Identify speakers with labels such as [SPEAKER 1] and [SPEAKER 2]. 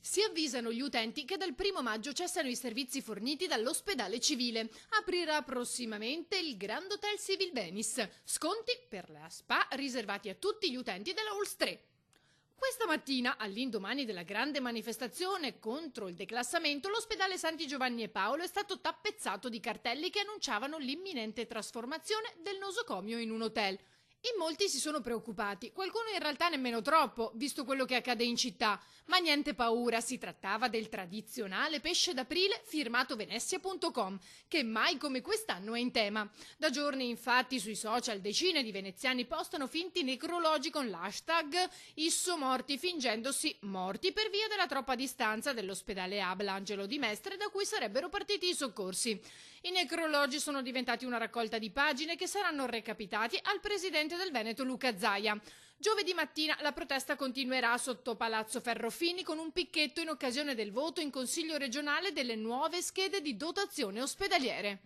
[SPEAKER 1] Si avvisano gli utenti che dal 1° maggio cessano i servizi forniti dall'ospedale civile. Aprirà prossimamente il Grand Hotel Civil Venice. Sconti per la spa riservati a tutti gli utenti della Halls 3. Questa mattina, all'indomani della grande manifestazione contro il declassamento, l'ospedale Santi Giovanni e Paolo è stato tappezzato di cartelli che annunciavano l'imminente trasformazione del nosocomio in un hotel. In molti si sono preoccupati, qualcuno in realtà nemmeno troppo, visto quello che accade in città. Ma niente paura, si trattava del tradizionale pesce d'aprile firmato Venezia.com, che mai come quest'anno è in tema. Da giorni infatti sui social decine di veneziani postano finti necrologi con l'hashtag #issomorti, fingendosi morti per via della troppa distanza dell'ospedale Abla Angelo di Mestre da cui sarebbero partiti i soccorsi. I necrologi sono diventati una raccolta di pagine che saranno recapitati al presidente del Veneto Luca Zaia. Giovedì mattina la protesta continuerà sotto Palazzo Ferrofini con un picchetto in occasione del voto in Consiglio regionale delle nuove schede di dotazione ospedaliere.